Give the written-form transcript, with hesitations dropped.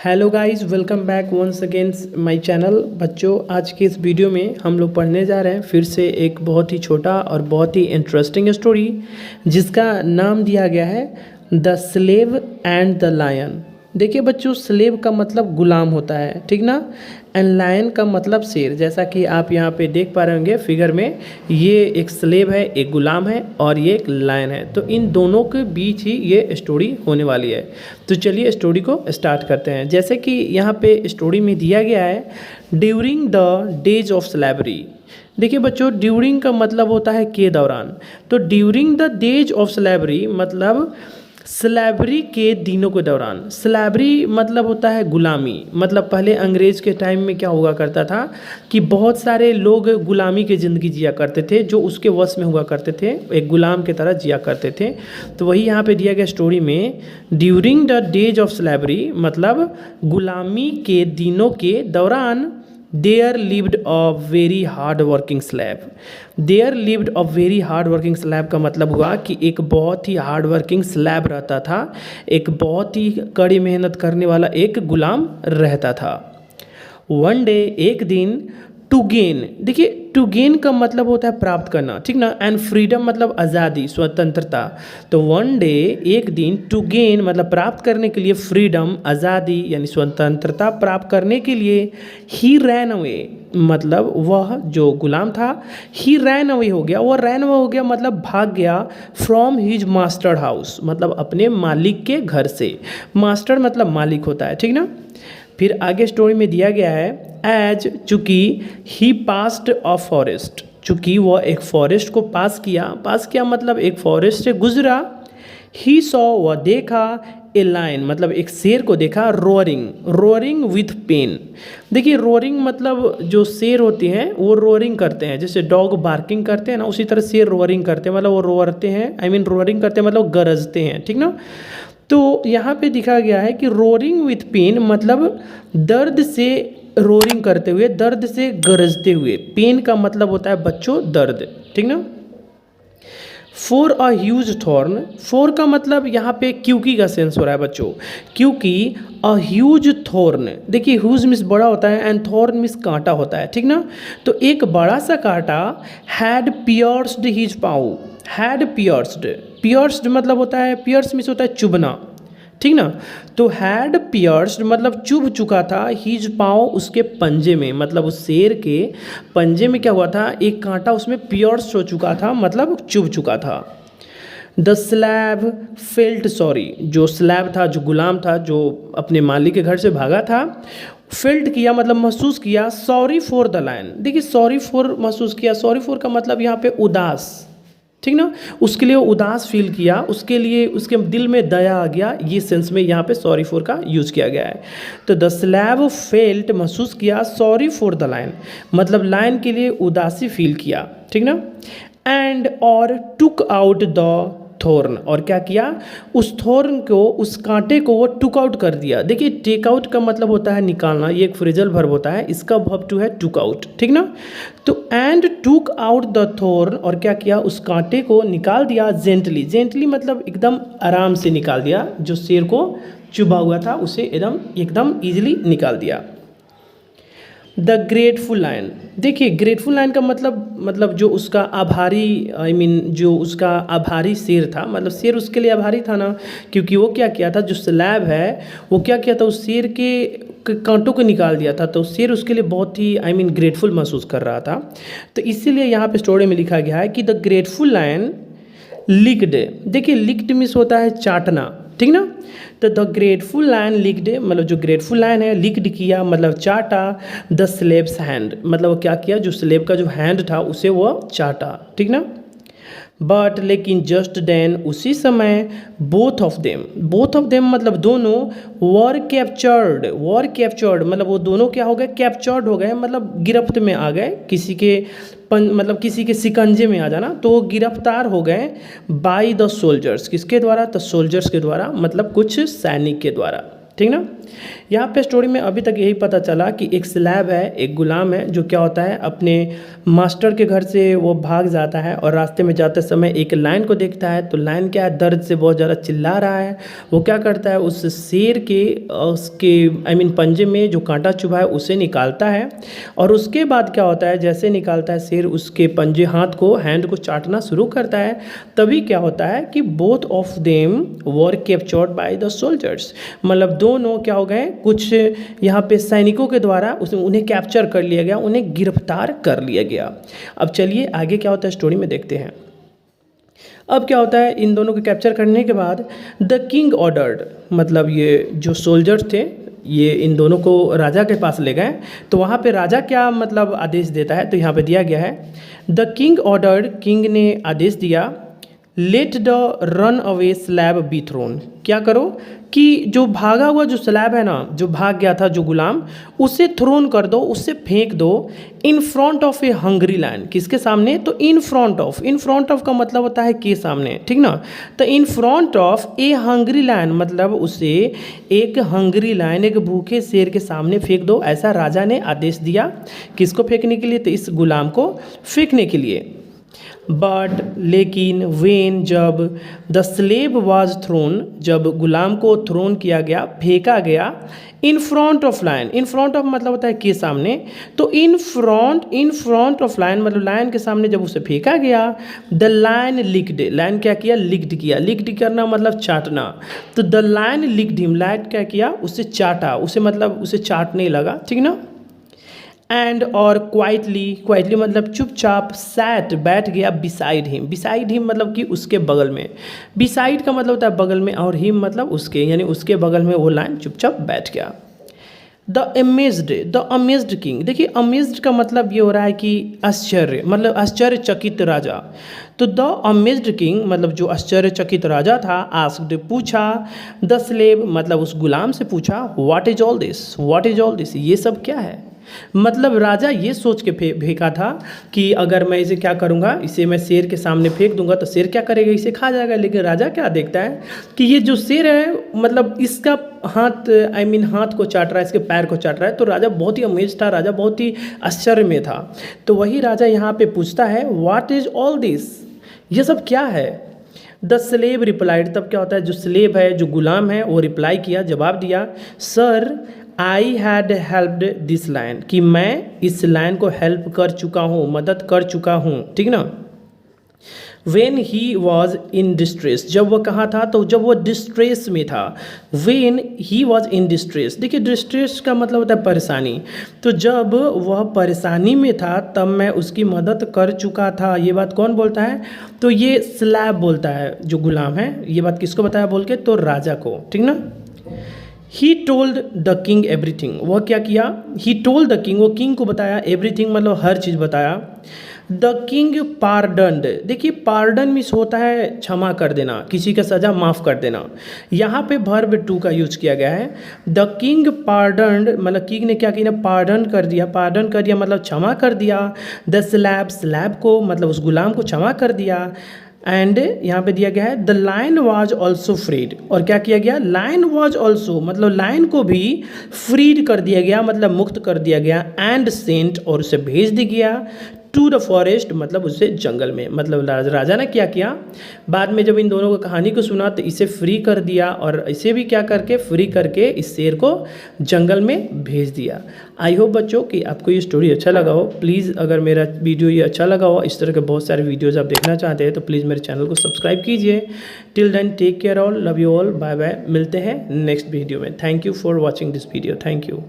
Hello guys, welcome back once again my channel. बच्चों, आज के इस वीडियो में हम लोग पढ़ने जा रहे हैं फिर से एक बहुत ही छोटा और बहुत ही इंटरेस्टिंग स्टोरी जिसका नाम दिया गया है the slave and the lion. देखिए बच्चों, स्लेव का मतलब गुलाम होता है, ठीक ना। एंड लायन का मतलब शेर। जैसा कि आप यहाँ पे देख पा रहे होंगे फिगर में, ये एक स्लेव है, एक गुलाम है और ये एक लायन है। तो इन दोनों के बीच ही ये स्टोरी होने वाली है। तो चलिए स्टोरी को स्टार्ट करते हैं। जैसे कि यहाँ पे स्टोरी में दिया गया है, during the days of slavery. देखिए बच्चों, ड्यूरिंग का मतलब होता है के दौरान। तो during the days of slavery मतलब स्लेवरी के दिनों के दौरान। स्लेवरी मतलब होता है गुलामी। मतलब पहले अंग्रेज़ के टाइम में क्या हुआ करता था कि बहुत सारे लोग गुलामी की ज़िंदगी जिया करते थे, जो उसके वश में हुआ करते थे, एक गुलाम की तरह जिया करते थे। तो वही यहाँ पे दिया गया स्टोरी में, during the days of slavery मतलब गुलामी के दिनों के दौरान there lived a very hard working slave. There lived a very hard working slave का मतलब हुआ कि एक बहुत ही हार्ड वर्किंग स्लैब रहता था, एक बहुत ही कड़ी मेहनत करने वाला एक गुलाम रहता था। वन डे, एक दिन, टू गेन। देखिए, टू गेन का मतलब होता है प्राप्त करना, ठीक ना। एंड फ्रीडम मतलब आज़ादी, स्वतंत्रता। तो वन डे, एक दिन, टू गेन मतलब प्राप्त करने के लिए, फ्रीडम आज़ादी यानी स्वतंत्रता प्राप्त करने के लिए, ही रैन अवे मतलब वह जो गुलाम था, ही रैन अवे हो गया, वह रैन अवे हो गया मतलब भाग गया, फ्रॉम हिज मास्टर हाउस मतलब अपने मालिक के घर से। मास्टर मतलब मालिक होता है, ठीक ना। फिर आगे स्टोरी में दिया गया है, एज चूँकि ही पास्ड अ फॉरेस्ट, चूँकि वह एक फॉरेस्ट को पास किया मतलब एक फॉरेस्ट से गुजरा। ही सॉ वह देखा, ए लायन मतलब एक शेर को देखा, रोअरिंग विथ पेन। देखिए, रोअरिंग मतलब जो शेर होते हैं वो रोअरिंग करते हैं, जैसे डॉग बार्किंग करते हैं ना, उसी तरह शेर रोअरिंग करते हैं, मतलब वो रोअरते हैं, रोअरिंग करते हैं मतलब गरजते हैं, ठीक ना। तो यहाँ पे दिखा गया है कि रोअरिंग विथ पेन मतलब दर्द से रोअरिंग करते हुए, दर्द से गरजते हुए। पेन का मतलब होता है बच्चों दर्द, ठीक ना। For a huge thorn, for का मतलब यहाँ पे क्योंकि का सेंस हो रहा है बच्चों, क्योंकि अ ह्यूज थॉर्न। देखिए, ह्यूज मीन्स बड़ा होता है एंड थॉर्न मीन्स कांटा होता है, ठीक ना। तो एक बड़ा सा कांटा हैड पियर्स्ड हिज पाँव, हैड पियर्स्ड मतलब होता है, पियर्स मीन्स होता है चुभना, ठीक ना। तो हैड पियर्स्ड मतलब चुभ चुका था, हिज पाँव उसके पंजे में, मतलब उस शेर के पंजे में क्या हुआ था, एक कांटा उसमें पियर्स हो चुका था मतलब चुभ चुका था। द स्लैब फेल्ट सॉरी, जो स्लैब था, जो गुलाम था, जो अपने मालिक के घर से भागा था, फेल्ट किया मतलब महसूस किया, सॉरी फॉर द लायन। देखिए, सॉरी फॉर महसूस किया, सॉरी फॉर का मतलब यहाँ पे उदास, ठीक ना। उसके लिए वो उदास फील किया, उसके लिए उसके दिल में दया आ गया, ये सेंस में यहाँ पे सॉरी फॉर का यूज़ किया गया है। तो द स्लैब फेल्ट महसूस किया, सॉरी फॉर द लायन मतलब लायन के लिए उदासी फील किया, ठीक ना। एंड और टुक आउट द थॉर्न, और क्या किया, उस थॉर्न को, उस कांटे को वो टुक आउट कर दिया। देखिए, टेक आउट का मतलब होता है निकालना, ये एक फ्रेजल वर्ब होता है, इसका वर्ब टू है टुक आउट, ठीक ना। तो and took out the thorn, और क्या किया, उस कांटे को निकाल दिया, जेंटली मतलब एकदम आराम से निकाल दिया, जो शेर को चुभा हुआ था उसे एकदम ईजिली निकाल दिया। The grateful lion. देखिए, ग्रेटफुल लायन का मतलब जो उसका आभारी, जो उसका आभारी शेर था, मतलब शेर उसके लिए आभारी था ना, क्योंकि वो क्या किया था, जो स्लैब है वो क्या किया था, उस शेर के कांटों को निकाल दिया था। तो शेर उसके लिए बहुत ही ग्रेटफुल महसूस कर रहा था। तो इसीलिए यहाँ पे स्टोरी में लिखा गया है कि द ग्रेटफुल लायन लिक्ड। देखिए, लिक्ड मीन्स होता है चाटना, ठीक ना। तो द ग्रेटफुल लायन लिक्ड मतलब जो ग्रेटफुल लायन है, लिक्ड किया मतलब चाटा, द स्लेब्स हैंड मतलब वो क्या किया, जो स्लेब का जो हैंड था उसे वो चाटा, ठीक ना। बट लेकिन जस्ट देन उसी समय, बोथ ऑफ देम मतलब दोनों, वर कैप्चर्ड मतलब वो दोनों क्या हो गए, कैप्चर्ड हो गए मतलब गिरफ्त में आ गए, किसी के मतलब किसी के शिकंजे में आ जाना, तो वो गिरफ्तार हो गए बाय द सोल्जर्स। किसके द्वारा, तो सोल्जर्स के द्वारा मतलब कुछ सैनिक के द्वारा। ठीक ना। यहाँ पे स्टोरी में अभी तक यही पता चला कि एक स्लैब है, एक गुलाम है, जो क्या होता है अपने मास्टर के घर से वो भाग जाता है और रास्ते में जाते समय एक लायन को देखता है। तो लायन क्या है, दर्द से बहुत ज़्यादा चिल्ला रहा है। वो क्या करता है, उस शेर के उसके पंजे में जो कांटा चुभा है उसे निकालता है। और उसके बाद क्या होता है, जैसे निकालता है शेर उसके पंजे हैंड को चाटना शुरू करता है। तभी क्या होता है कि both of them were captured by the soldiers, मतलब दोनों क्या हो गए, कुछ यहाँ पे सैनिकों के द्वारा उन्हें कैप्चर कर लिया गया, उन्हें गिरफ्तार कर लिया गया। अब चलिए आगे क्या होता है स्टोरी में देखते हैं। अब क्या होता है, इन दोनों को कैप्चर करने के बाद द किंग ऑर्डर्ड, मतलब ये जो सोल्जर्स थे ये इन दोनों को राजा के पास ले गए। तो वहाँ पे राजा क्या मतलब आदेश देता है, तो यहाँ पे दिया गया है द किंग ऑर्डर्ड, किंग ने आदेश दिया let the run away slab be thrown, क्या करो कि जो भागा हुआ जो स्लैब है ना, जो भाग गया था जो गुलाम, उसे थ्रोन कर दो, उससे फेंक दो इन front of A Hungary land, किसके सामने, तो इन फ्रंट ऑफ का मतलब होता है के सामने, ठीक ना। तो in front of A Hungary land मतलब उसे एक हंगरी लैंड, एक भूखे शेर के सामने फेंक दो, ऐसा राजा ने आदेश दिया। किसको फेंकने के लिए, तो इस गुलाम को फेंकने के लिए। बट लेकिन वेन जब द स्लेव वाज थ्रोन, जब गुलाम को थ्रोन किया गया, फेंका गया in front of lion, in front of मतलब होता है के सामने, तो इन फ्रंट ऑफ लायन मतलब लायन के सामने जब उसे फेंका गया, द लायन लिक्ड, लायन क्या किया, लिक्ड किया, लिक्ड करना मतलब चाटना, तो the lion licked him, lion क्या किया, उसे चाटा, उसे मतलब उसे चाटने लगा, ठीक ना। एंड और क्वाइटली मतलब चुपचाप सैट बैठ गया बिसाइड हिम मतलब कि उसके बगल में, बिसाइड का मतलब होता है बगल में और हिम मतलब उसके, यानी उसके बगल में वो लाइन चुपचाप बैठ गया। द अमेज्ड किंग, देखिए अमेज्ड का मतलब ये हो रहा है कि आश्चर्य, मतलब आश्चर्यचकित राजा। तो द अमेज्ड किंग मतलब जो आश्चर्यचकित राजा था, आस्क्ड पूछा, द स्लेव मतलब उस गुलाम से पूछा, व्हाट इज ऑल दिस, ये सब क्या है। मतलब राजा ये सोच के फेंका था कि अगर मैं इसे क्या करूँगा, इसे मैं शेर के सामने फेंक दूंगा तो शेर क्या करेगा, इसे खा जाएगा। लेकिन राजा क्या देखता है कि ये जो शेर है मतलब इसका हाथ को चाट रहा है, इसके पैर को चाट रहा है। तो राजा बहुत ही अमेज था, राजा बहुत ही आश्चर्य में था। तो वही राजा यहाँ पे पूछता है व्हाट इज ऑल दिस, ये सब क्या है। द स्लेव रिप्लाइड, तब क्या होता है, जो स्लेव है, जो गुलाम है, वो रिप्लाई किया, जवाब दिया, sir I had helped this lion, कि मैं इस लायन को हेल्प कर चुका हूँ, मदद कर चुका हूँ, ठीक ना। When he was in distress, जब वह कहाँ था, तो जब वह डिस्ट्रेस में था। When he was in distress, देखिए डिस्ट्रेस का मतलब होता है परेशानी, तो जब वह परेशानी में था तब मैं उसकी मदद कर चुका था। ये बात कौन बोलता है, तो ये स्लैब बोलता है, जो गुलाम है। ये बात किसको बताया बोल के, तो राजा को, ठीक ना। He told the king everything, वह क्या किया, ही टोल्ड द किंग, वो किंग को बताया, एवरीथिंग मतलब हर चीज़ बताया। द किंग पार्डन्ड, देखिए पार्डन मीन्स होता है क्षमा कर देना, किसी का सज़ा माफ़ कर देना। यहाँ पे वर्ब टू का यूज किया गया है। द किंग पार्डन्ड मतलब किंग ने क्या किया, पार्डन कर दिया मतलब क्षमा कर दिया। द स्लैब को मतलब उस गुलाम को क्षमा कर दिया। एंड यहाँ पे दिया गया है the lion was also freed, और क्या किया गया, लायन वॉज ऑल्सो मतलब लायन को भी फ्रीड कर दिया गया, मतलब मुक्त कर दिया गया। एंड सेंट, और उसे भेज दिया गया, टू द फॉरेस्ट मतलब उसे जंगल में। मतलब राजा ने क्या किया, बाद में जब इन दोनों को कहानी को सुना तो इसे फ्री कर दिया, और इसे भी क्या करके फ्री करके इस शेर को जंगल में भेज दिया। आई होप बच्चों कि आपको ये स्टोरी अच्छा लगा हो। प्लीज़ अगर मेरा वीडियो ये अच्छा लगा हो, इस तरह के बहुत सारे वीडियोज़ आप देखना चाहते हैं तो प्लीज़ मेरे चैनल को सब्सक्राइब कीजिए। Till then take care all, love you all, bye bye. मिलते हैं नेक्स्ट वीडियो में। Thank you for watching this video, thank you.